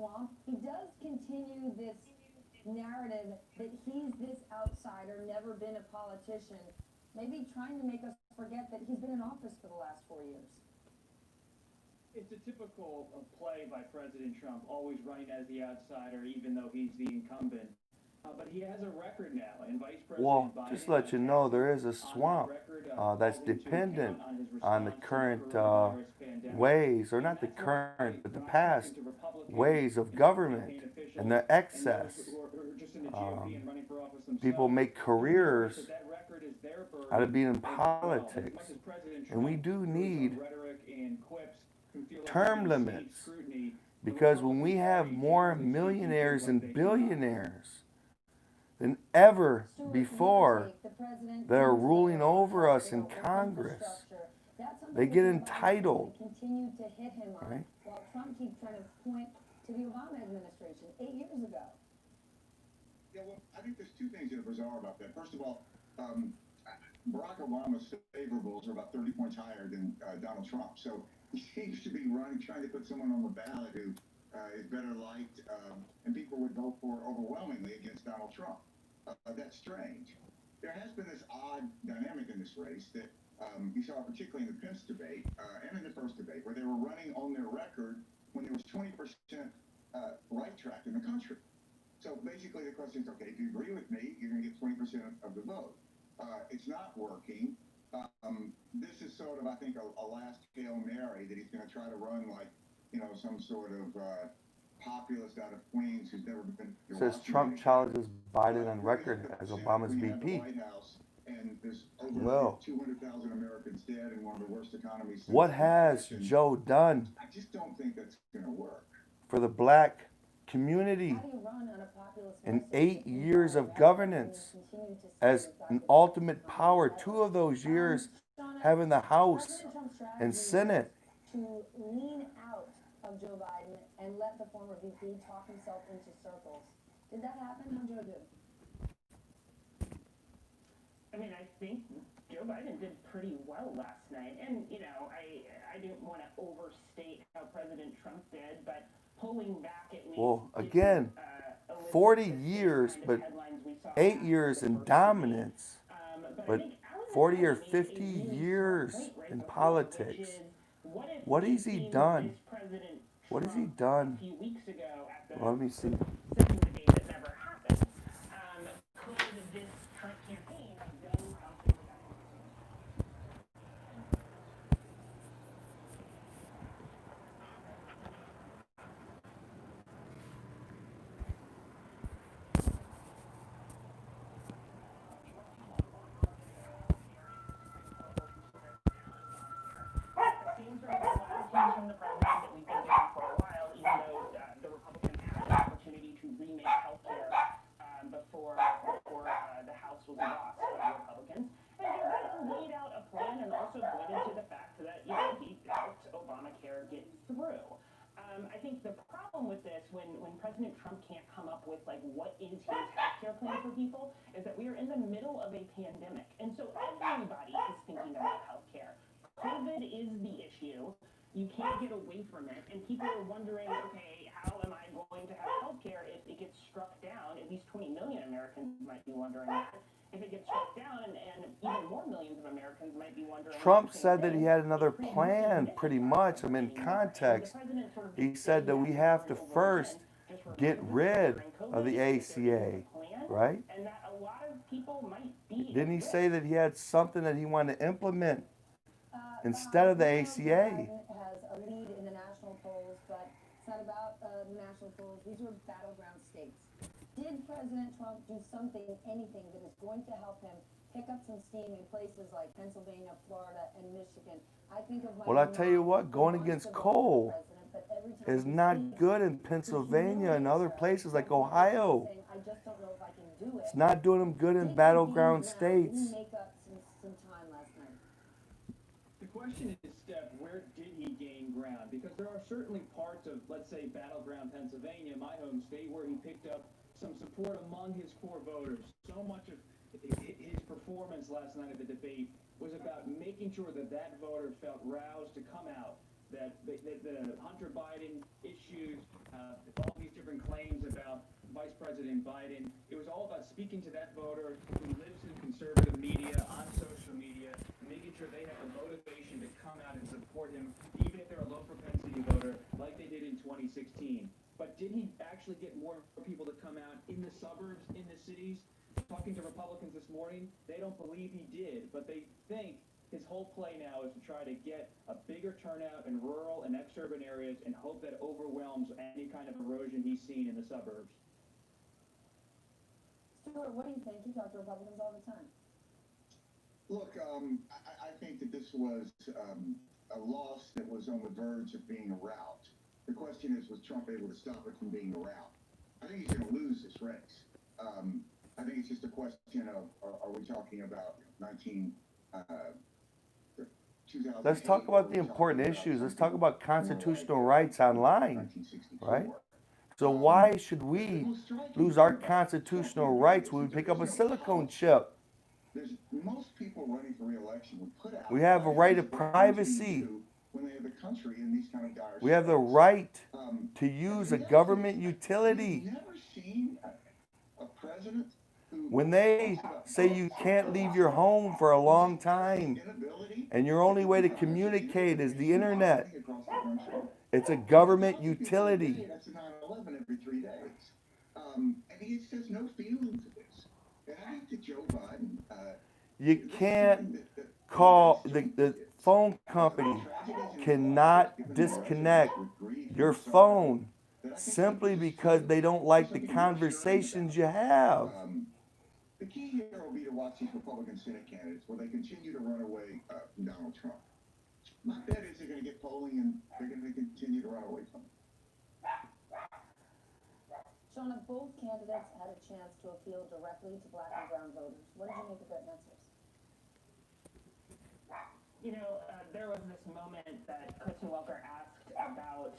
swamp, he does continue this narrative that he's this outsider, never been a politician, maybe trying to make us forget that he's been in office for the last 4 years. It's a typical play by President Trump, always running as the outsider, even though he's the incumbent. But he has a record now, and Vice President Well, Biden just to let you know, there is a swamp that's dependent on the current ways, or not the current, but the past ways of government and the excess. People make careers out of being in politics, and we do need term limits, because when we have more millionaires and billionaires than ever before that are ruling over us in Congress, they get entitled. Right? While Trump keeps trying to point to the Obama administration 8 years ago. Yeah, well, I think there's two things that are bizarre about that. First of all, Barack Obama's favorables are about 30 points higher than Donald Trump. So he seems to be trying to put someone on the ballot who is better liked, and people would vote for overwhelmingly against Donald Trump. That's strange. There has been this odd dynamic in this race that you saw particularly in the Pence debate and in the first debate, where they were running on their record when there was 20% right track in the country. So basically the question is, okay, if you agree with me, you're going to get 20% of the vote. It's not working. This is sort of, I think, a last Hail Mary that he's going to try to run like, some sort of populist out of Queens who's never been... Says Trump challenges Biden on record as Obama's VP. Well, 200,000 Americans dead in one of the worst economies. What has Joe done I just don't think that's going to work for the black community in 8 years of governance as an ultimate power? 2 of those years having the House and Senate. To lean out of Joe Biden and let the former VP talk himself into circles. Did that happen? How'd Joe do? I mean, I think Joe Biden did pretty well last night. And, I didn't want to overstate how President Trump did, but pulling back at least... Well, again, 40 years, but 8 years in dominance, but 40 or 50 years in politics. What has he done? What has he done? Well, let me see. From the president that we've been getting for a while, even though the Republicans had the opportunity to remake healthcare before the House was lost by the Republicans. And Joe Biden laid out a plan and also pointed to the fact that, he helped Obamacare get through. I think the problem with this, when President Trump can't come up with, what is his healthcare plan for people, is that we are in the middle of a pandemic. And so everybody is thinking about healthcare. COVID is the issue. You can't get away from it, and people are wondering, okay, how am I going to have health care if it gets struck down? At least 20 million Americans might be wondering that. If it gets struck down, and even more millions of Americans might be wondering... Trump said that he had another plan, pretty much. In context, he said that we have to first get rid of the ACA, right? And that a lot of people might be... Didn't he say that he had something that he wanted to implement instead of the ACA? Has a lead in the national polls, but it's not about the national polls. These are battleground states. Did President Trump do something, anything that is going to help him pick up some steam in places like Pennsylvania, Florida, and Michigan? I think of Well, I tell you what, going against coal is not good in Pennsylvania and other places like Ohio. It's not doing them good in battleground states. The question is, Steph, where did he gain ground? Because there are certainly parts of, let's say, battleground Pennsylvania, my home state, where he picked up some support among his core voters. So much of his performance last night at the debate was about making sure that voter felt roused to come out that Hunter Biden issued all these different claims about Vice President Biden. It was all about speaking to that voter who lives in conservative media, on social media, and making sure they have the motivation to come out and support him, even if they're a low propensity voter, like they did in 2016. But did he actually get more people to come out in the suburbs, in the cities? Talking to Republicans this morning, they don't believe he did, but they think his whole play now is to try to get a bigger turnout in rural and exurban areas and hope that overwhelms any kind of erosion he's seen in the suburbs. Stuart, what do you think? You talk to Republicans all the time. Look, I think that this was a loss that was on the verge of being a rout. The question is, was Trump able to stop it from being a rout? I think he's going to lose this race. I think it's just a question of, are we talking about 2008? Let's talk about the important issues. Let's talk about constitutional rights online, right? So why should we lose our constitutional rights when we pick up a silicone chip? Most people running for re-election would put out. We have a right of privacy. When they have the country in these kind of dire We have the right to use a government utility. You've never seen a president who When they say you can't leave your home for a long time and your only way to communicate is the internet, it's a government utility. That's a 9/11 every 3 days. And he says no feelings of this. And I think that Joe Biden. You can't call the phone company cannot disconnect your phone simply because they don't like the conversations you have. The key here will be to watch these Republican Senate candidates where they continue to run away from Donald Trump. My bet is they're going to get polling and they're going to continue to run away from him. Shauna, both candidates had a chance to appeal directly to black and brown voters. What did you make of their answers? You know, there was this moment that Kristen Welker asked about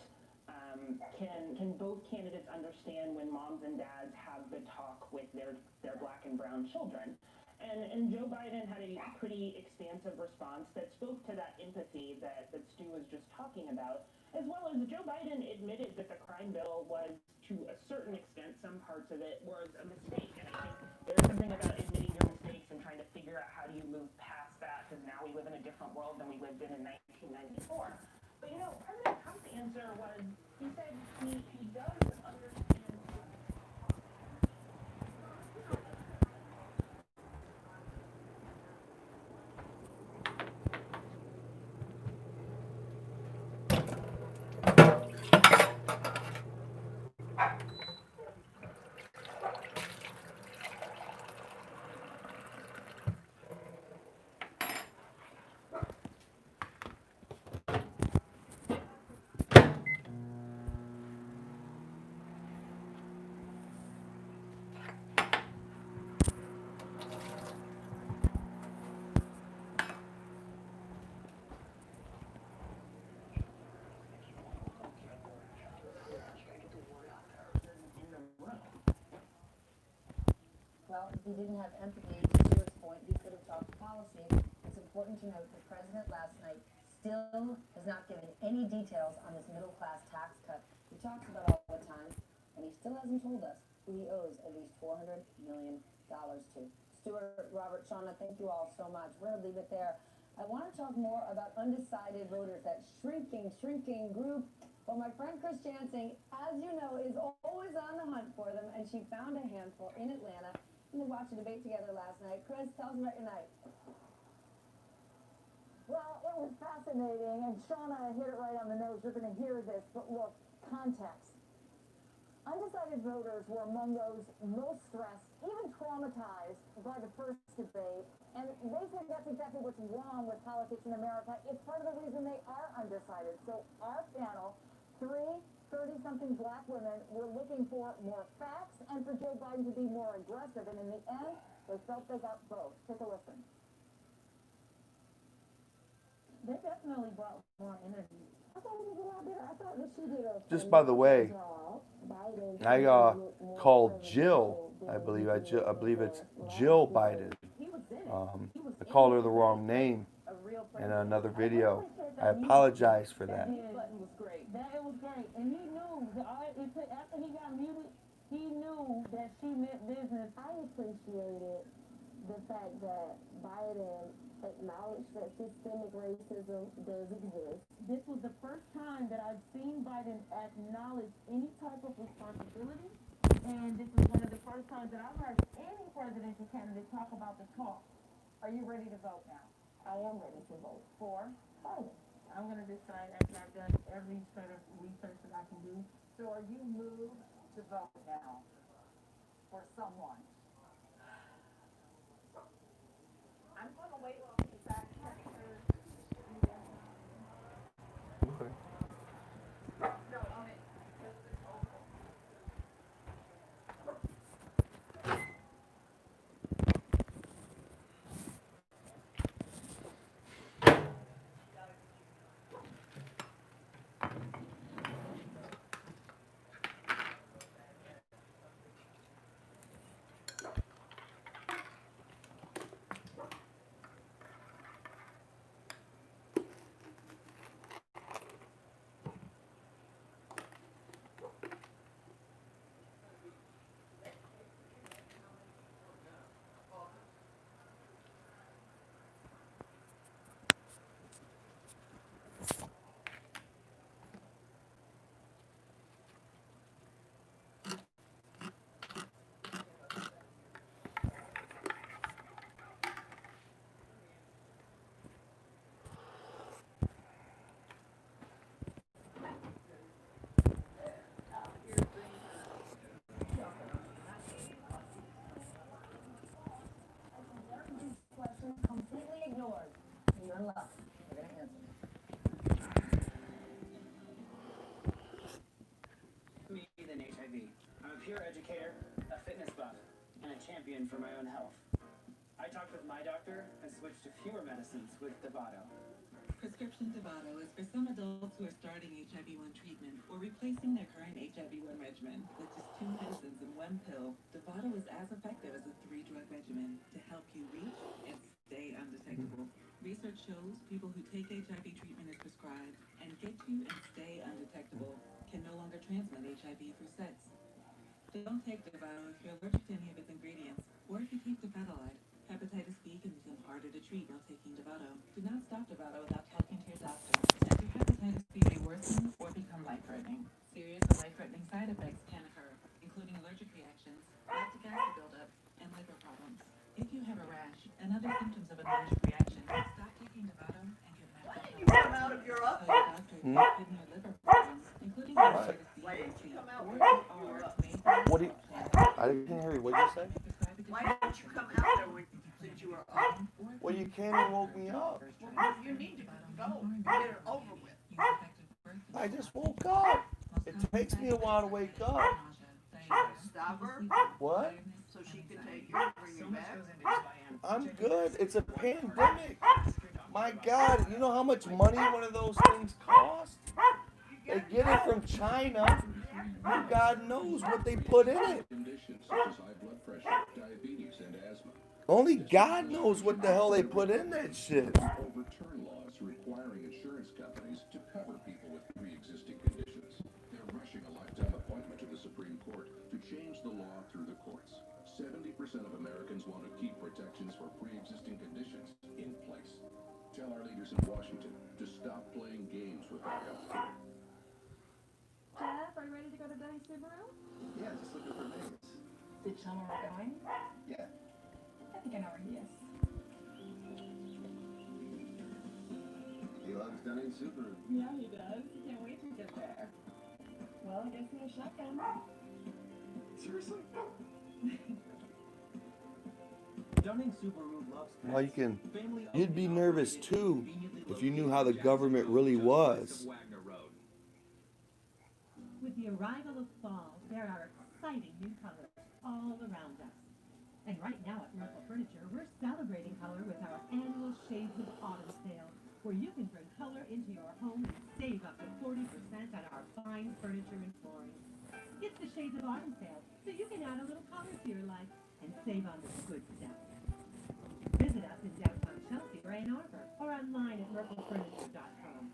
can both candidates understand when moms and dads have the talk with their black and brown children? And Joe Biden had a pretty expansive response that spoke to that empathy that Stu was just talking about, as well as Joe Biden admitted that the crime bill was, to a certain extent, some parts of it was a mistake. And I think there's something about admitting your mistakes and trying to figure out how do you move past that, because now we live in a different world than we lived in 1994. But you know, President Trump's answer was, he said he does understand. Well, if he didn't have empathy, to Stuart's point, he could have talked policy. It's important to note the president last night still has not given any details on this middle-class tax cut he talks about all the time, and he still hasn't told us who he owes at least $400 million to. Stuart, Robert, Shauna, thank you all so much. We're going to leave it there. I want to talk more about undecided voters, that shrinking group. Well, my friend Chris Jansing, as you know, is always on the hunt for them, and she found a handful in Atlanta. We watched a debate together last night. Chris, tell us about your night. Well, it was fascinating, and Shauna hit it right on the nose. You're going to hear this, but look, context. Undecided voters were among those most stressed, even traumatized by the first debate, and they think that's exactly what's wrong with politics in America. It's part of the reason they are undecided. So our panel, 30-something black women, were looking for more facts and for Joe Biden to be more aggressive, and in the end, they felt they got both. Take a listen. They definitely brought more energy. I thought it was a lot better. I thought that she did a Just by the way, I called Jill. I believe it's Jill Biden. I called her the wrong name in another video. I apologize for that. Mute button was great. It was great, and he knew after he got muted, he knew that she meant business. I appreciated the fact that Biden acknowledged that systemic racism does exist. This was the first time that I've seen Biden acknowledge any type of responsibility, and this is one of the first times that I've heard any presidential candidate talk about the talk. Are you ready to vote now? I am ready to vote for Biden. I'm gonna decide after I've done every sort of research that I can do. So are you moved to vote now for someone? I'm gonna wait on the fact checker. Okay. No, on it. Question completely ignored. You're in luck. You're gonna answer. Me than HIV. I'm a peer educator, a fitness buff, and a champion for my own health. I talked with my doctor and switched to fewer medicines with Dovato. Prescription Dovato is for some adults who are starting HIV-1 treatment or replacing their current HIV-1 regimen with just 2 medicines in 1 pill. Dovato is as effective as a 3-drug regimen to help you reach and stay undetectable. Research shows people who take HIV treatment as prescribed and get you and stay undetectable can no longer transmit HIV through sex. Don't take Dovato if you're allergic to any of its ingredients, or if you take Dovatilide. Hepatitis B can become harder to treat while taking Dovato. Do not stop Dovato without talking to your doctor, as your hepatitis B may worsen or become life-threatening. Serious or life-threatening side effects can occur, including allergic reactions, lactic acid buildup, and liver problems. If you have a rash and other symptoms of an allergic reaction, stop taking Dovato and get medical help. You come out of Europe? Tell your doctor if you have kidney or liver problems, including hepatitis B Why or didn't you C, come out or with if you Europe? are major What do you? I didn't hear you. What did you say? Why didn't you come out there since you were up? Well, you came and woke me up. Well, you need to go and get it over with. I just woke up. It takes me a while to wake up. Stop her What? so she can take you and bring you back. I'm good. It's a pandemic. My God, you know how much money one of those things cost? They get it from China. God knows what they put in it. Conditions such as high blood pressure, diabetes, and asthma. Only God knows what the hell they put in that shit. Overturn laws requiring insurance companies to cover people with pre-existing conditions. They're rushing a lifetime appointment to the Supreme Court to change the law through the courts. 70% of Americans want to keep protections for pre-existing conditions in place. Tell our leaders in Washington to stop playing games with our health care. Jeff, are you ready to go to Denny Subaru? Yeah, just looking for Vegas. Did you tell me we're going? Yeah. I think I know where he is. He loves Dunning Subaru. Yeah, he does. Can't wait to get there. Well, I guess in a shotgun. Seriously? Dunning Subaru loves pets. Well, you can. Family You'd be owned nervous operated too conveniently if you knew located how the in government Jacksonville, really just west was. of Wagner Road. With the arrival of fall, there are exciting new colors all around us. And right now at Merkle Furniture, we're celebrating color with our annual Shades of Autumn sale, where you can bring color into your home and save up to 40% on our fine furniture and flooring. It's the Shades of Autumn sale, so you can add a little color to your life and save on the good stuff. Visit us in downtown Chelsea or Ann Arbor, or online at merklefurniture.com.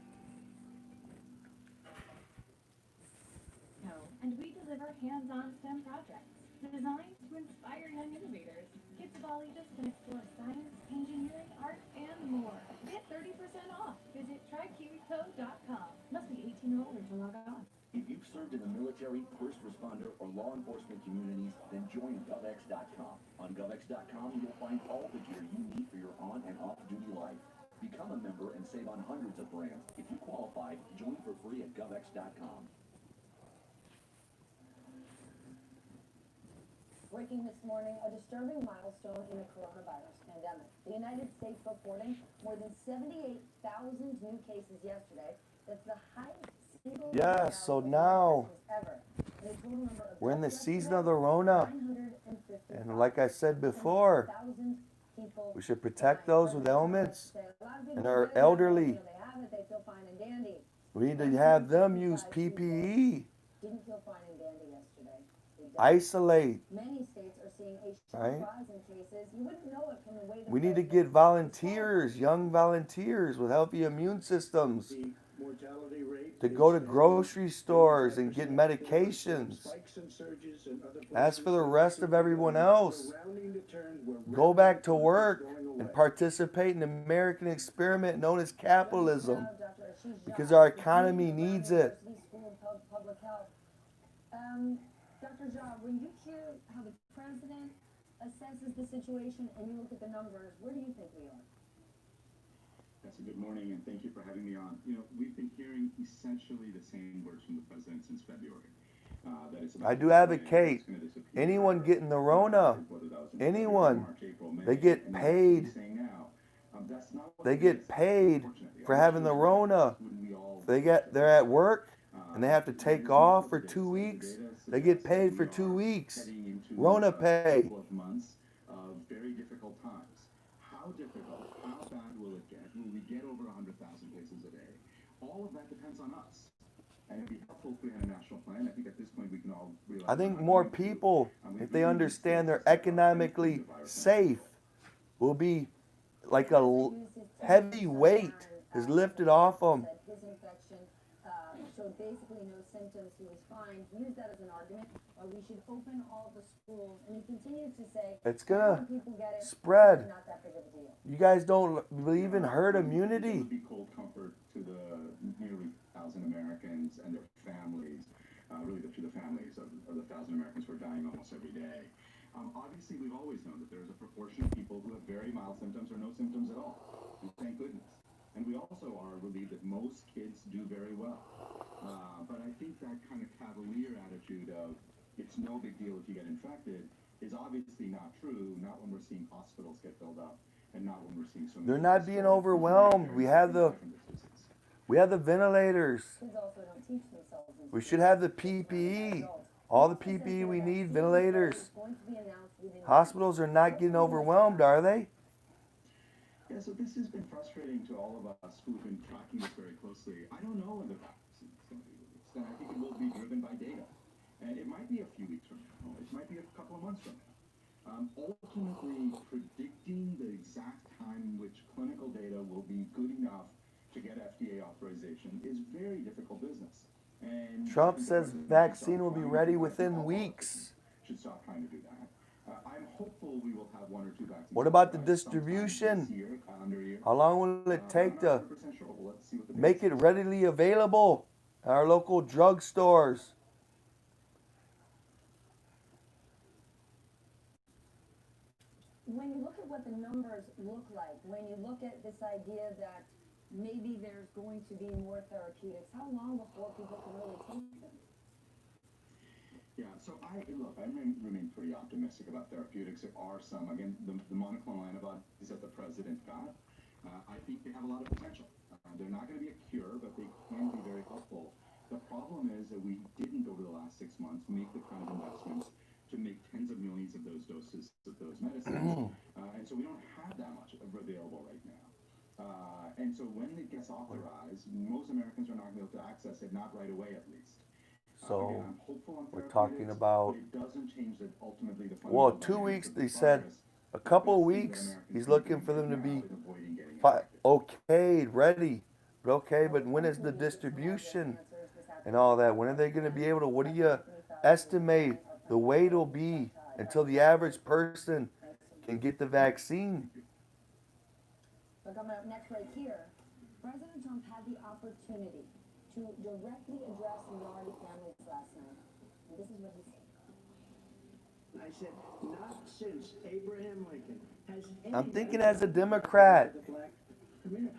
And we deliver hands-on STEM projects designed to inspire young innovators. Kids of all ages can explore science, engineering, art, and more. Get 30% off. Visit trykiwico.com. Must be 18 or older to log on. If you've served in the military, first responder, or law enforcement communities, then join GovX.com. On GovX.com, you'll find all the gear you need for your on- and off-duty life. Become a member and save on hundreds of brands. If you qualify, join for free at GovX.com. Breaking this morning, a disturbing milestone in the coronavirus pandemic. The United States reporting more than 78,000 new cases yesterday. That's the highest single Yeah, so now ever. And a total number of we're in the deaths season yesterday, of the Rona. 950. And like I said before, 1,000 people we should protect those with ailments say a lot of people and our get it, elderly. They have it, they feel fine and dandy. We need to have them use PPE, Didn't feel fine and dandy yesterday. They died. isolate. Many states are seeing a sharp Right. rise in cases. You wouldn't know it from the way the We need to president- get volunteers, young volunteers with healthy immune systems The mortality rate to go to is, grocery stores and get 85%. medications. Spikes and surges in other As for the places. rest of everyone else, We're rounding the turn. We're go back to rounding the work turn. It's going and away. participate in the American experiment known as capitalism. Now, Dr. Ashish Because Jha, our the economy Dean of Brown needs it. University School of Public Health. Dr. Jha, when you hear how the president assesses the situation and you look at the numbers, where do you think we are? Yes, good morning, and thank you for having me on. You know, we've been hearing essentially the same words from the president since February. That it's about I do to advocate it's gonna disappear. anyone getting the Rona, Whether that was in anyone, March, April, May, they get and that's what paid. he's saying now. That's not what They it get is, paid unfortunately. for I'm having the sure Rona. wouldn't we all- They're at work and they have to the take reason off for for this 2 is the weeks. data They get suggests that paid we for are 2 weeks. heading into Rona a pay. couple of months of very difficult times. How difficult? How bad will it get? Will we get over 100,000 cases a day? All of that depends on us. And it'd be helpful if we had a national plan. I think at this point we can all realize. I think we're not more going to. people, We if they really need understand to they're step up and economically keep the virus under safe, will be like a heavy weight is lifted off them. Said his infection showed basically no symptoms. He was fine. He used that as an argument why we should open all the schools. And he continued to say, It's gonna "More people get it, spread. it's not that big of a deal." You guys don't believe in herd It immunity? would be cold comfort to the nearly 1,000 Americans and their families, really to the families of the 1,000 Americans who are dying almost every day. Obviously, we've always known that there's a proportion of people who have very mild symptoms or no symptoms at all. Thank goodness. And we also are relieved that most kids do very well. But I think that kind of cavalier attitude of it's no big deal if you get infected is obviously not true, not when we're seeing hospitals get filled up and not when we're seeing so many They're not people being still overwhelmed. We have the different diseases. ventilators. Kids also don't teach themselves. in We school. should have the PPE. All the PPE we need, ventilators. It's going to be announced within Hospitals are not getting overwhelmed, are they? Yeah, so this has been frustrating to all of us who've been tracking this very closely. I don't know when the vaccine is going to be released, and I think it will be driven by data. And it might be a few weeks from now. It might be a couple of months from now. Ultimately, predicting the exact time in which clinical data will be good enough to get FDA authorization is very difficult business. And Trump I think the says president should vaccine stop will be trying to ready do that. I think within all weeks. should stop trying to do that. I'm hopeful we will have one or two vaccines. What about the authorized sometime distribution? this year, calendar year. How long will it take I'm to not 100% sure, but let's see what the data make it says. readily available at our local drugstores? When you look at what the numbers look like, when you look at this idea that maybe there's going to be more therapeutics, how long before people can really take them? Yeah, so I remain pretty optimistic about therapeutics. There are some, again, the monoclonal antibodies that the president got, I think they have a lot of potential. They're not going to be a cure, but they can be very helpful. The problem is that we didn't, over the last 6 months, make the kind of investments to make tens of millions of those doses of those medicines. And so we don't have that much available right now. And so when it gets authorized, most Americans are not going to be able to access it, not right away at least. So Again, I'm hopeful on we're talking therapeutics, about, but it doesn't change that ultimately the well, fundamental 2 dynamics weeks of the they said virus A couple of weeks, he's looking for them to be okayed, ready. But okay, but when is the distribution and all that? When are they going to be able to, what do you estimate the wait will be until the average person can get the vaccine? So coming up next right here, President Trump had the opportunity to directly address minority families last night. And this is what he said. I said, not since Abraham Lincoln has I'm thinking as a Democrat, the black community.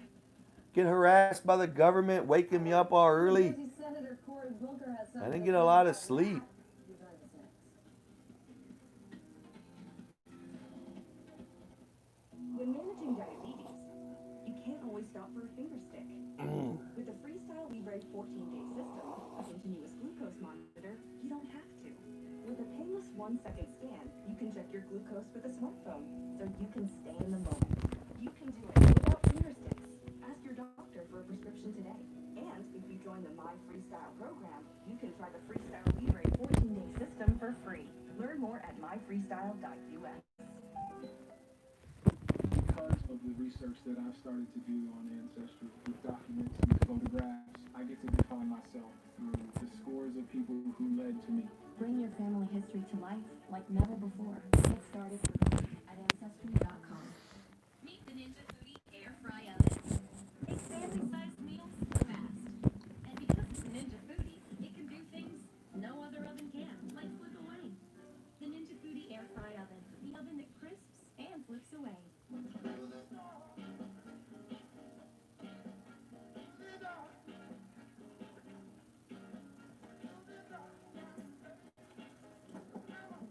get harassed by the government, waking me up all early. Senator Cory Booker has I didn't get a lot of sleep. When managing diabetes, you can't always stop for a finger stick. With the Freestyle Libre 14-day system, a continuous glucose monitor, you don't have to. With a painless 1-second scan, you can check your glucose with a smartphone, so you can stay in the moment. You can do it without finger sticks. Ask your doctor for a prescription today. And if you join the My Freestyle program, you can try the Freestyle Libre 14-day system for free. Learn more at myfreestyle.us. Because of the research that I've started to do on Ancestry with documents and photographs, I get to define myself through the scores of people who led to me. Bring your family history to life like never before. Get started at Ancestry.com. Meet the Ninja Foodie Air Fry Oven. Make family-sized meals fast. And because it's a Ninja Foodie, it can do things no other oven can, like flip away. The Ninja Foodie Air Fry Oven. The oven that crisps and flips away.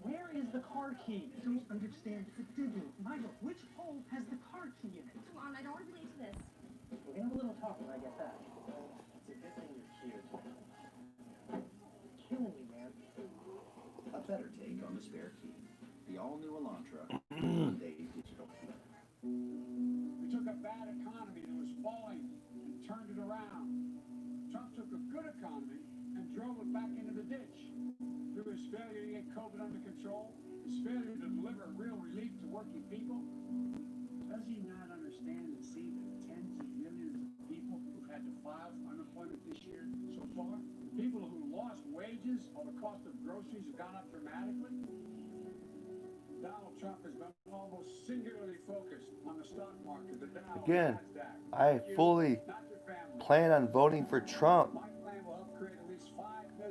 Where is the car key? I don't understand. It's a digit. Michael, which hole has the car key in it? Come on, I don't want to relate to this. We can have a little talk when I get back. It's a good thing you're here. Killing me, man. A better take on the spare key. The all-new Elantra. One-day digital key. We took a bad economy that was falling and turned it around. Trump took a good economy and drove it back into the ditch. Through his failure to get COVID under control, his failure to deliver real relief to working people. Does he not understand and see the tens of millions of people who've had to file for unemployment this year so far? People who lost wages or the cost of groceries have gone up dramatically? Donald Trump has been almost singularly focused on the stock market, the Dow, Again, the NASDAQ. I fully plan on voting for Trump.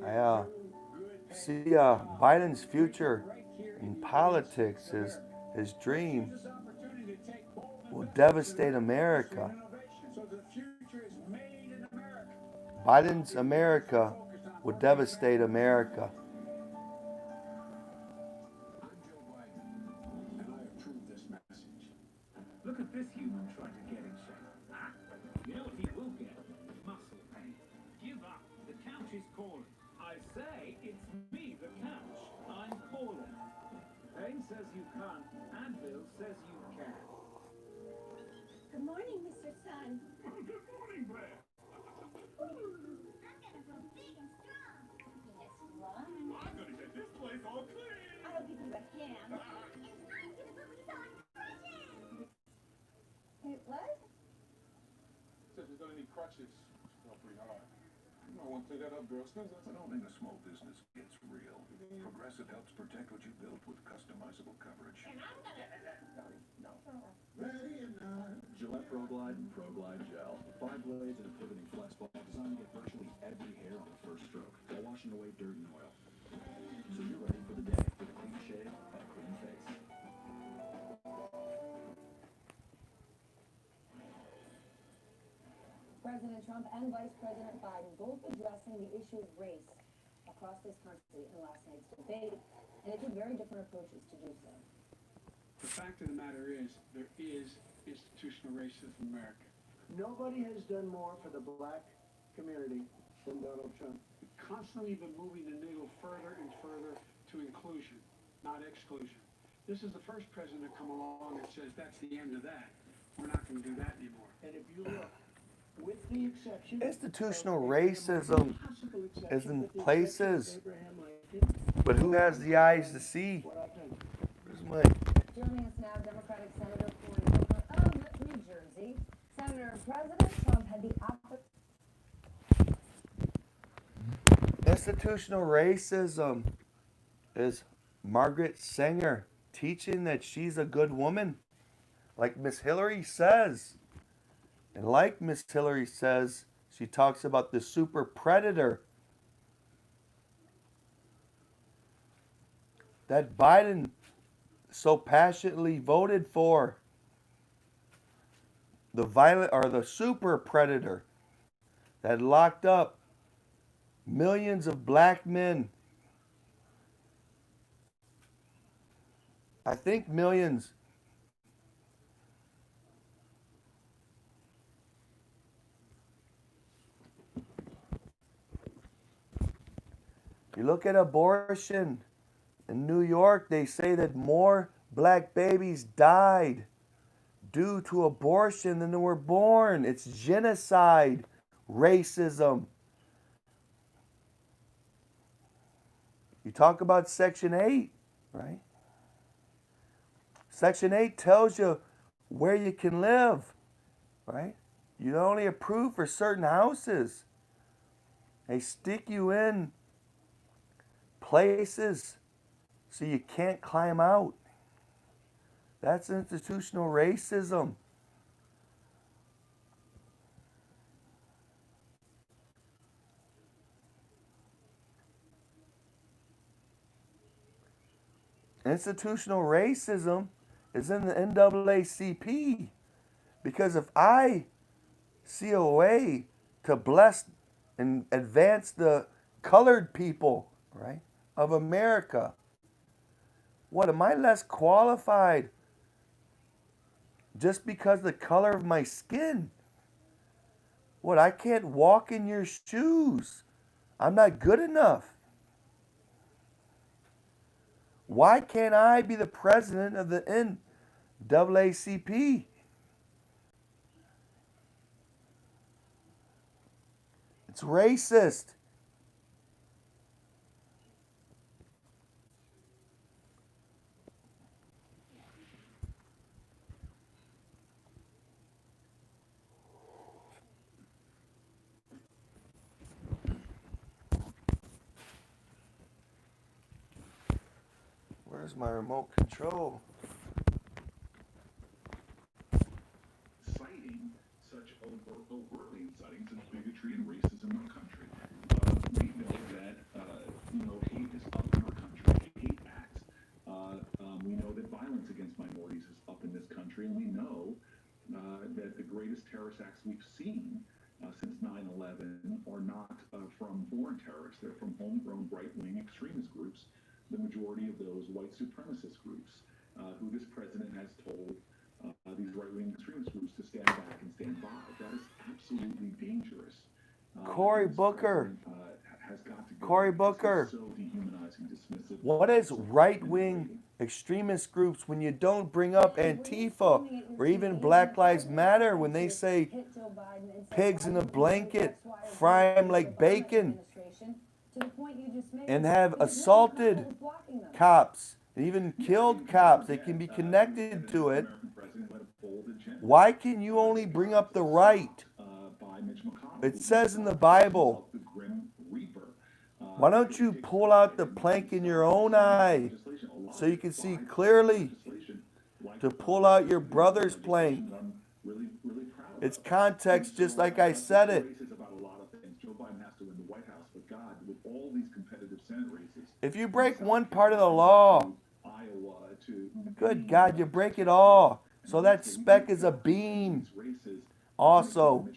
I see Biden's future in politics, his dream will devastate America. Biden's America will devastate America. Look at this human trying to get in shape. You know what he will get? Muscle pain. Give up. The couch is calling. I say, it's me, the couch. I'm calling. Pain says you can't, and Bill says you can. Good morning, Mr. Sun. Good morning, Brad. I'm gonna grow big and strong. Yes, you are. I'm gonna get this place all clean. I'll give you a hand. Hey, what? Says you're gonna need crutches. It's pretty hard. You might want to take that up, girl. Owning a small business gets real. Progressive helps protect what you built with customizable coverage. And I'm gonna... No. Ready or not. Gillette ProGlide and ProGlide Gel. 5 blades and a pivoting flex ball designed to get virtually every hair on the first stroke while washing away dirt and oil. So you're ready for the day with a clean shave and a clean face. President Trump and Vice President Biden both addressing the issue of race across this country in last night's debate, and they took very different approaches to do so. The fact of the matter is, there is institutional racism in America. Nobody has done more for the black community than Donald Trump. We've constantly been moving the needle further and further to inclusion, not exclusion. This is the first president to come along and says, that's the end of that. We're not going to do that anymore. And if you look, with the exception Institutional racism is in places, Abraham Lincoln, but who has the eyes to see? what I've done. Where's my... Jeremy Joining us now, Democratic Senator Cory Booker of New Jersey. Senator, President Trump had the Institutional racism is Margaret Sanger teaching that she's a good woman, like Miss Hillary says. And like Miss Hillary says, she talks about the super predator that Biden so passionately voted for. The violent or the super predator that locked up millions of black men. I think millions. You look at abortion. In New York, they say that more black babies died due to abortion than were born. It's genocide, racism. You talk about Section 8, right? Section 8 tells you where you can live, right? You only approve for certain houses. They stick you in places so you can't climb out. That's institutional racism. Institutional racism is in the NAACP. Because if I see a way to bless and advance the colored people, right, of America, what, am I less qualified just because the color of my skin? What, I can't walk in your shoes. I'm not good enough. Why can't I be the president of the NAACP? It's racist. Where's my remote control? Citing such overtly inciting such bigotry and racism in our country. We know that hate is up in our country. Hate acts. We know that violence against minorities is up in this country, and we know that the greatest terrorist acts we've seen since 9/11 are not from foreign terrorists. They're from homegrown right-wing extremist groups. The majority of those white supremacist groups, who this president has told these right-wing extremist groups to stand back and stand by. That is absolutely dangerous. Cory Booker. Has got to go. Cory Booker. So dehumanizing, dismissive. What is right-wing extremist groups when you don't bring up Antifa or even Black Lives Matter when they say pigs in a blanket, fry them like bacon, and have assaulted cops and even killed cops? They can be connected to it. Why can you only bring up the right? It says in the Bible. Why don't you pull out the plank in your own eye so you can see clearly to pull out your brother's plank? It's context, just like I said it. If you break one part of the law, good God, you break it all. So that speck is a beam. Also,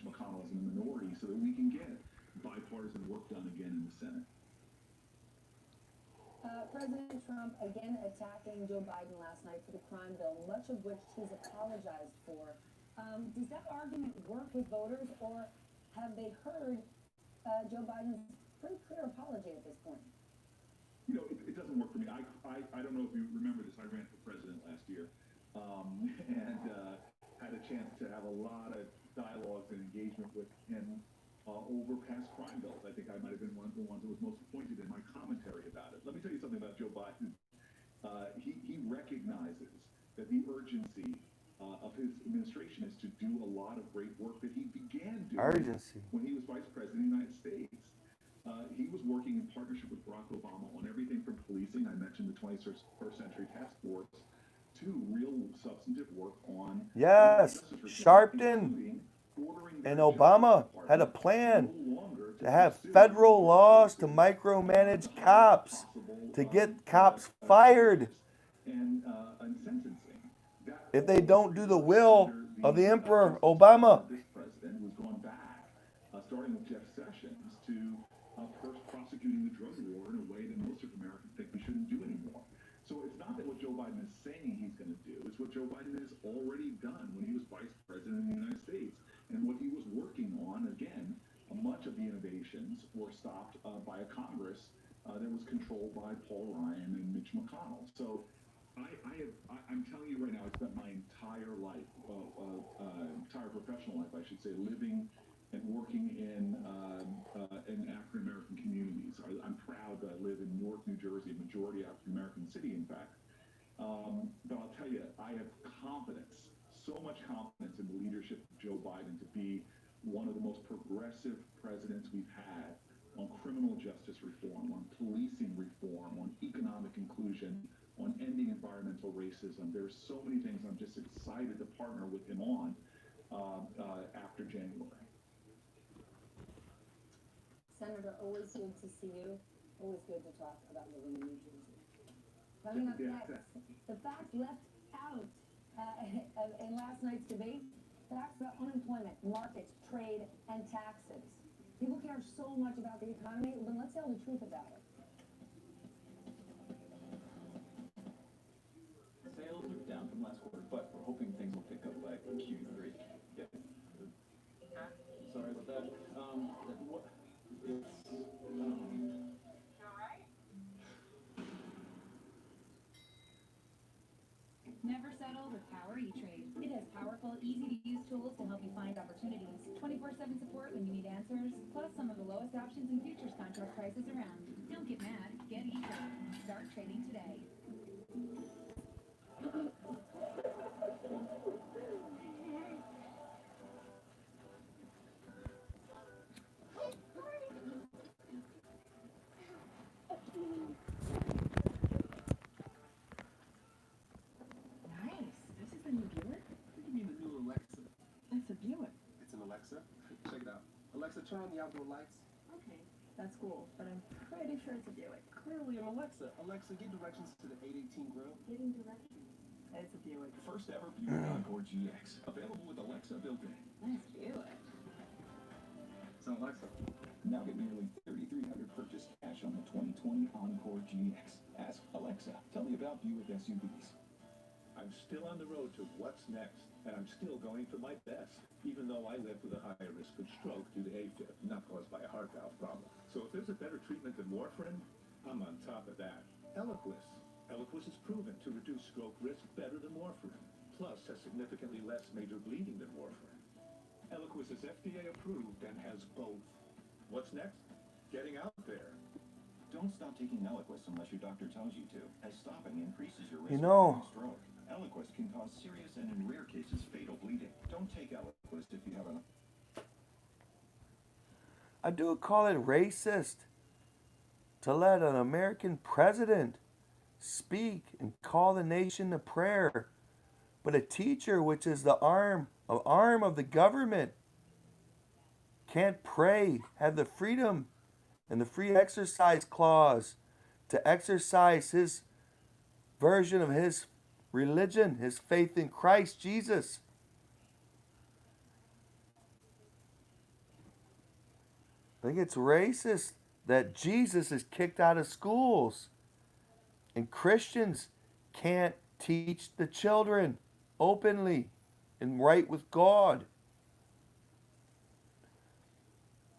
President Trump again attacking Joe Biden last night for the crime bill, much of which he's apologized for. Does that argument work with voters, or have they heard Joe Biden's pretty clear apology at this point? It doesn't work for me. I don't know if you remember this. I ran for president last year and had a chance to have a lot of dialogues and engagement with him over past crime bills. I think I might have been one of the ones that was most pointed in my commentary about it. Let me tell you something about Joe Biden. He recognizes that the urgency of his administration is to do a lot of great work that he began doing Urgency. when he was vice president of the United States. He was working in partnership with Barack Obama on everything from policing, I mentioned the 21st Century Task Force, to real substantive work on Yes, Sharpton and Obama had a plan to have federal laws to micromanage cops, to get cops fired and sentencing. if they don't do the will of the Emperor Obama. This president was going back, starting with Jeff Sessions, to first prosecuting the drug war in a way that most of Americans think we shouldn't do anymore. So it's not that what Joe Biden is saying he's going to do, it's what Joe Biden has already done when he was vice president of the United States. And what he was working on, again, much of the innovations were stopped by a Congress that was controlled by Paul Ryan and Mitch McConnell. So I'm telling you right now, I spent my entire life, entire professional life, I should say, living and working in African-American communities. I'm proud that I live in Newark, New Jersey, a majority African-American city, in fact. But I'll tell you, I have confidence, so much confidence in the leadership of Joe Biden to be one of the most progressive presidents we've had on criminal justice reform, on policing reform, on economic inclusion, on ending environmental racism. There's so many things I'm just excited to partner with him on after January. Senator, always good to see you. Always good to talk about living in New Jersey. Coming up next, the fact left out in last night's debate, facts about unemployment, markets, trade, and taxes. People care so much about the economy, but let's tell the truth about it. Sales are down from last quarter, but we're hoping things will pick up by Q3. Yeah. Sorry about that. Never settle with Power E-Trade. It has powerful, easy-to-use tools to help you find opportunities, 24/7 support when you need answers, plus some of the lowest options and futures contract prices around. Don't get mad. Get E-Trade. Start trading today. Nice. This is the new Buick? What do you mean the new Alexa? That's a Buick. It's an Alexa? Check it out. Alexa, turn on the outdoor lights. Okay, that's cool, but I'm pretty sure it's a Buick. Clearly an Alexa. Alexa, give directions to the 818 grill. Getting directions. It's a Buick. First ever Buick Encore GX, available with Alexa built-in. Nice Buick. It's an Alexa. Now get nearly $3,300 purchase cash on the 2020 Encore GX. Ask Alexa, tell me about Buick SUVs. I'm still on the road to what's next, and I'm still going for my best, even though I live with a higher risk of stroke due to AFib, not caused by a heart valve problem. So if there's a better treatment than warfarin, I'm on top of that. Eliquis. Eliquis is proven to reduce stroke risk better than warfarin, plus has significantly less major bleeding than warfarin. Eliquis is FDA approved and has both. What's next? Getting out there. Don't stop taking Eliquis unless your doctor tells you to, as stopping increases your risk You know, of stroke. Eliquis can cause serious and, in rare cases, fatal bleeding. Don't take Eliquis if you have an... I do call it racist to let an American president speak and call the nation to prayer, but a teacher, which is the arm of the government, can't pray, have the freedom and the free exercise clause to exercise his version of his religion, his faith in Christ Jesus. I think it's racist that Jesus is kicked out of schools and Christians can't teach the children openly and right with God.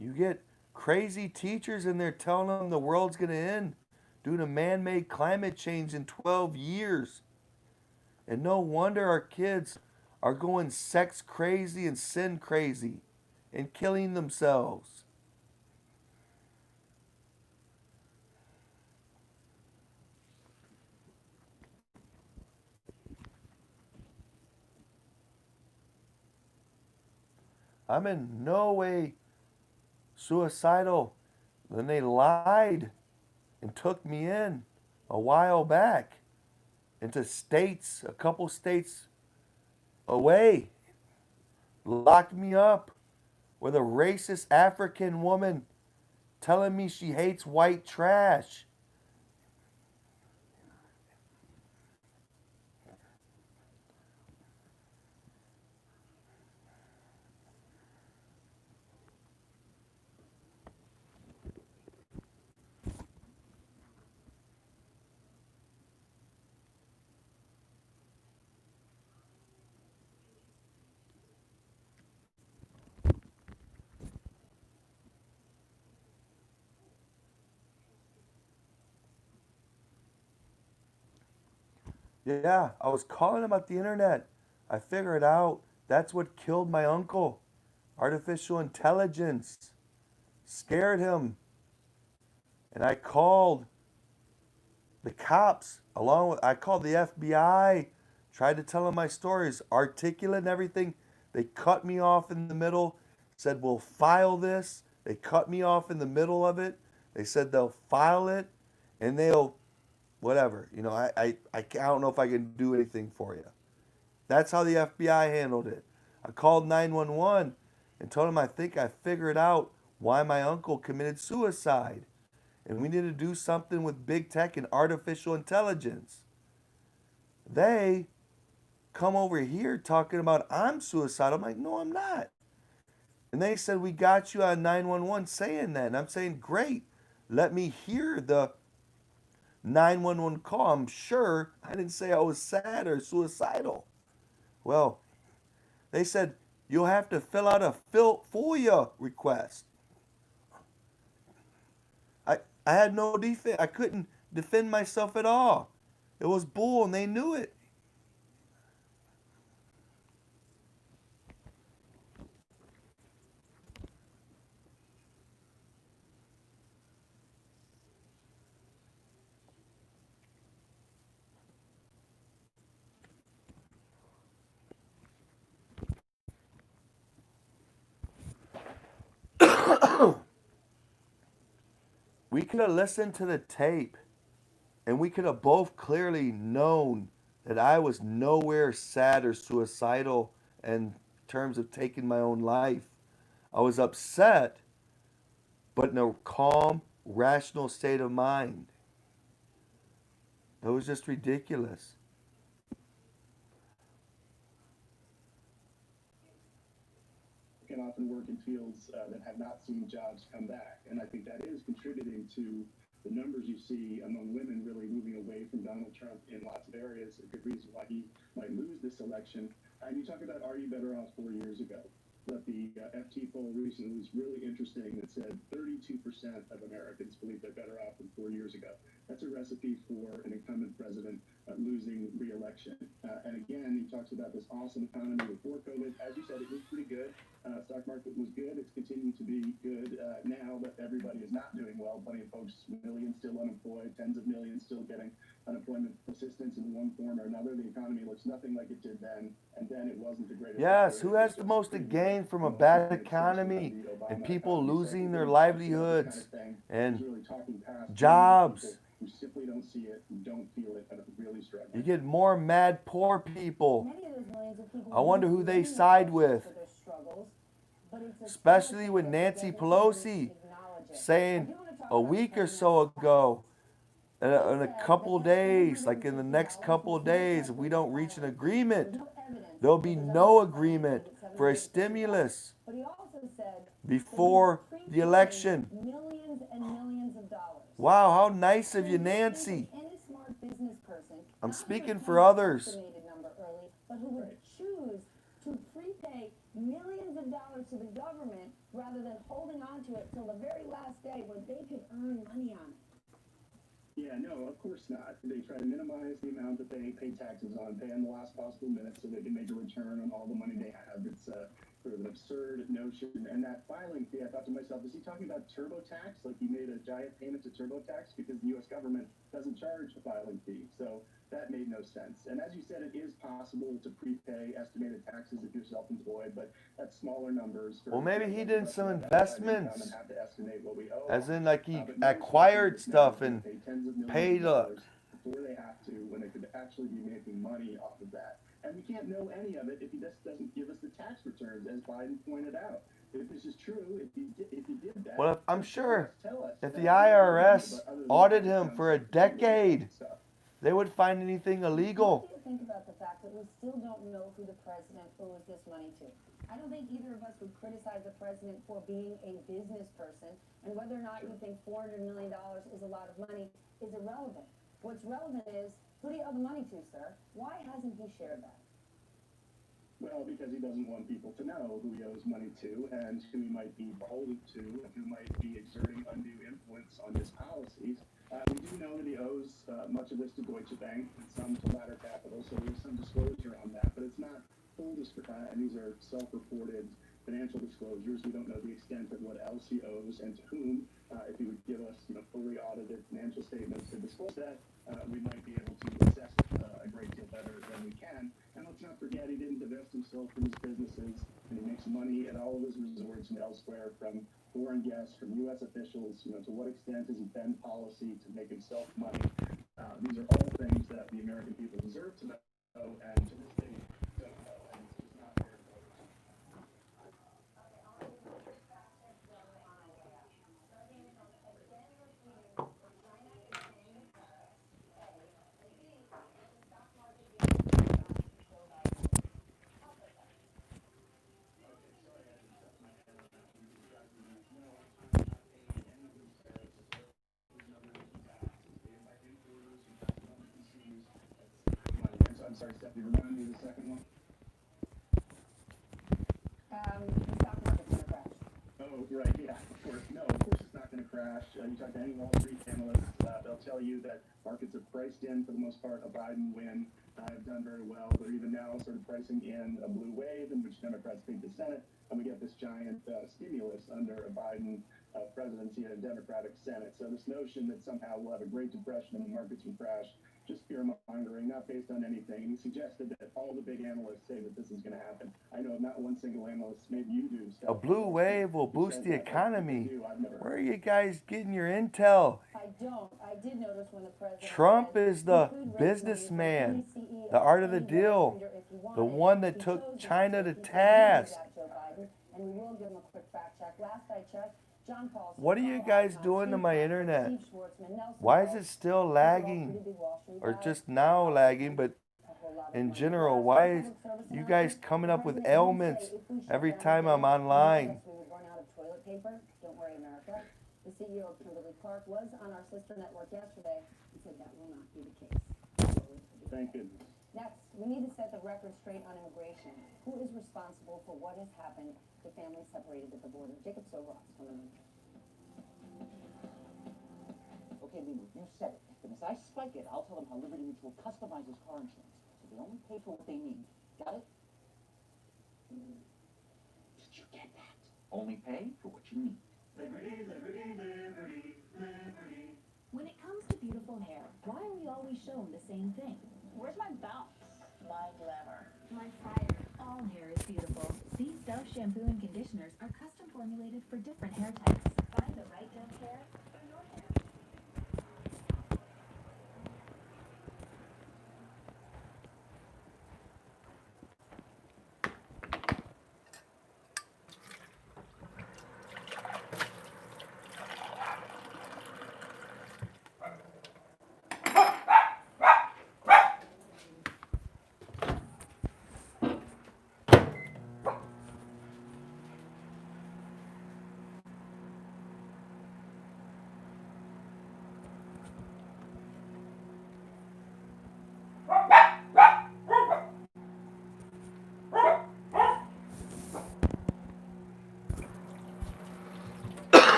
You get crazy teachers in there telling them the world's going to end due to man-made climate change in 12 years. And no wonder our kids are going sex crazy and sin crazy and killing themselves. I'm in no way suicidal. Then they lied and took me in a while back into states, a couple states away. Locked me up with a racist African woman telling me she hates white trash. Yeah, I was calling about the internet. I figured out that's what killed my uncle. Artificial intelligence scared him. And I called the cops I called the FBI, tried to tell them my stories, articulate and everything. They cut me off in the middle, said, we'll file this. They cut me off in the middle of it. They said they'll file it and they'll whatever. You know, I don't know if I can do anything for you. That's how the FBI handled it. I called 911 and told them I think I figured out why my uncle committed suicide. And we need to do something with big tech and artificial intelligence. They come over here talking about I'm suicidal. I'm like, no, I'm not. And they said, we got you on 911 saying that. And I'm saying, great. Let me hear the 911 call. I'm sure I didn't say I was sad or suicidal. Well, they said, you'll have to fill out a FOIA request. I had no defense. I couldn't defend myself at all. It was bull and they knew it. We could have listened to the tape and we could have both clearly known that I was nowhere sad or suicidal in terms of taking my own life. I was upset, but in a calm, rational state of mind. That was just ridiculous. Can often work in fields that have not seen jobs come back. And I think that is contributing to the numbers you see among women really moving away from Donald Trump in lots of areas. A good reason why he might lose this election. And you talk about, are you better off 4 years ago? But the FT poll recently was really interesting. It said 32% of Americans believe they're better off than 4 years ago. That's a recipe for an incumbent president losing re-election. And again, he talks about this awesome economy before COVID. As you said, it was pretty good. Stock market was good. It's continuing to be good now, but everybody is not doing well. Plenty of folks, millions still unemployed, tens of millions still getting unemployment assistance in one form or another. The economy looks nothing like it did then, and then it wasn't the greatest. Yes, who has the most to gain from a bad economy and people losing their livelihoods and jobs? Who simply don't see it, who don't feel it, and are really struggling. You get more mad poor people. I wonder who they side with. Especially with Nancy Pelosi saying a week or so ago, in a couple days, like in the next couple of days, if we don't reach an agreement, there'll be no agreement for a stimulus before the election. Millions and millions of dollars. Wow, how nice of you, Nancy. Any smart business person, I'm speaking for others. but who would choose to prepay millions of dollars to the government rather than holding on to it till the very last day where they could earn money on it. Yeah, no, of course not. They try to minimize the amount that they pay taxes on, pay in the last possible minute so they can make a return on all the money they have. sort of an absurd notion. And that filing fee, I thought to myself, is he talking about TurboTax? Like he made a giant payment to TurboTax because the U.S. government doesn't charge a filing fee. So that made no sense. And as you said, it is possible to prepay estimated taxes if you're self-employed, but that's smaller numbers. Well, maybe he did some investments, and have to estimate what we owe. as in like he But most acquired businesses stuff now and pay tens of millions paid of up. dollars before they have to, when they could actually be making money off of that. And we can't know any of it if he just doesn't give us the tax returns, as Biden pointed out. If this is true, if he did that, Well, I'm sure tell us. if That's the what we IRS do, but other than audited that, him it for a sounds decade, stuff. they would find anything illegal. What do you think about the fact that we still don't know who the president owes this money to? I don't think either of us would criticize the president for being a business person, and whether or not you think $400 million is a lot of money is irrelevant. What's relevant is, who do you owe the money to, sir? Why hasn't he shared that? Well, because he doesn't want people to know who he owes money to and who he might be beholden to and who might be exerting undue influence on his policies. We do know that he owes much of this to Deutsche Bank and some to Ladder Capital, so there's some disclosure on that, but it's not full disclosure, and these are self-reported financial disclosures. We don't know the extent of what else he owes and to whom. If he would give us, fully audited financial statements to disclose that, we might be able to assess a great deal better than we can. And let's not forget, he didn't divest himself from his businesses, and he makes money at all of his resorts and elsewhere from foreign guests, from U.S. officials. To what extent does he bend policy to make himself money? These are all things that the American people deserve to know, and to this day, don't know, and it's just not fair to voters. I'm sorry, Stephanie, remind me of the second one. The stock market's gonna crash. Oh, right, yeah, of course. No, of course it's not going to crash. You talk to any Wall Street analysts, they'll tell you that markets have priced in, for the most part, a Biden win. Have done very well. They're even now sort of pricing in a blue wave in which Democrats take the Senate, and we get this giant stimulus under a Biden presidency and a Democratic Senate. So this notion that somehow we'll have a Great Depression and the markets will crash, just fear-mongering, not based on anything. And he suggested that all the big analysts say that this is going to happen. I know of not one single analyst, maybe you do. A blue wave will boost the economy. I've never Where are you guys getting your intel? I don't. I did notice when the president Trump said, is the "You could raise businessman, money for any CEO, the art of the any deal, leader if you the wanted." one that He took chose not China to He said he did task. that, Joe Biden, and we will give him a quick fact check. Last I checked, John Paul. What are you guys doing to my internet? Steve Schwartzman, Nelson Why is Wells, it still these are all lagging? pretty big Wall Street Or guys. just now lagging, but A whole lot of in money. general, Last why week, is public service you guys announcement, coming up with the president did ailments say if we shut every down time I'm again, online? we would run out of toilet paper. Don't worry, America. The CEO of Kimberly Clark was on our sister network yesterday and said that will not be the case. Thank goodness. Next, we need to set the record straight on immigration. Who is responsible for what has happened to families separated at the border? Jacob Sobrock's coming in. Okay, Lulu, you said it. And as I spike it, I'll tell them how Liberty Mutual customizes car insurance, so they only pay for what they need. Got it? Did you get that? Only pay for what you need. Liberty, liberty, liberty, liberty. When it comes to beautiful hair, why are we always shown the same thing? Where's my bounce? My glamour. My fire. All hair is beautiful. These Dove shampoo and conditioners are custom formulated for different hair types. Find the right Dove hair for your hair.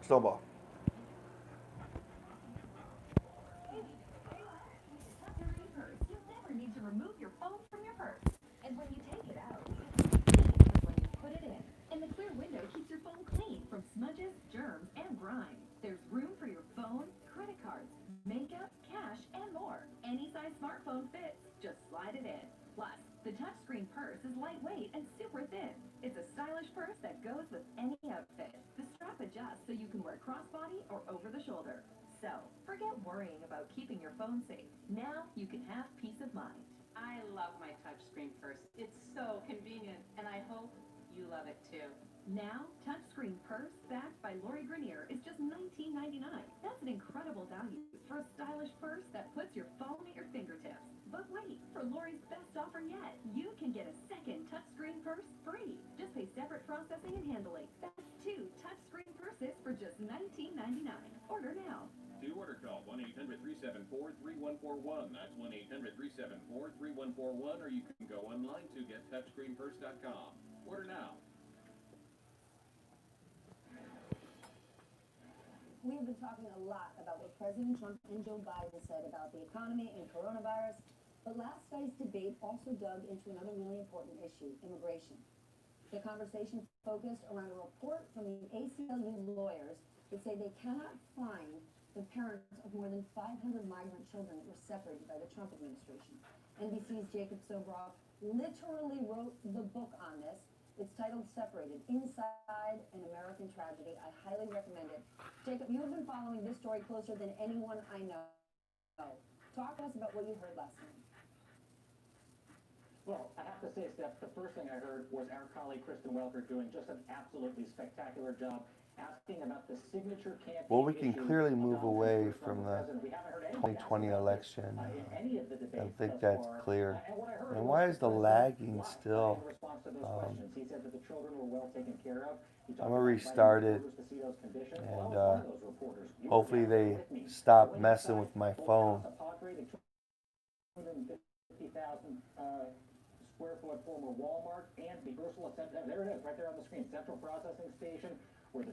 Snowball. remove your phone from your purse. And when you take it out, When you put it in. And the clear window keeps your phone clean from smudges, germs, and grime. There's room for your phone, credit cards, makeup, cash, and more. Any size smartphone fits. Just slide it in. Plus, the touchscreen purse is lightweight and super thin. It's a stylish purse that goes with any outfit. The strap adjusts so you can wear crossbody or over the shoulder. So, forget worrying about keeping your phone safe. Now you can have peace of mind. I love my touchscreen purse. It's so convenient, and I hope you love it too. Now, touchscreen purse backed by Lori Grenier is just $19.99. That's an incredible value for a stylish purse that puts your phone at your fingertips. But wait, for Lori's best offer yet, you can get a second touchscreen purse free. Just pay separate processing and handling. That's 2 touchscreen purses for just $19.99. Order now. To order, call 1-800-374-3141. That's 1-800-374-3141, or you can go online to gettouchscreenpurse.com. Order now. We have been talking a lot about what President Trump and Joe Biden said about the economy and coronavirus, but last night's debate also dug into another really important issue, immigration. The conversation focused around a report from the ACLU lawyers that say they cannot find the parents of more than 500 migrant children that were separated by the Trump administration. NBC's Jacob Sobroff literally wrote the book on this. It's titled Separated, Inside an American Tragedy. I highly recommend it. Jacob, you have been following this story closer than anyone I know. Talk to us about what you heard last night. Well, I have to say, Steph, the first thing I heard was our colleague Kristen Welker doing just an absolutely spectacular job asking about the signature campaign. Well, we can clearly move away from the 2020 election. I think that's clear. And why is the lagging still? I'm going to restart it, and hopefully they stop messing with my phone. 250,000 square foot former Walmart and the Ursula Center. There it is, right there on the screen. Central processing station where the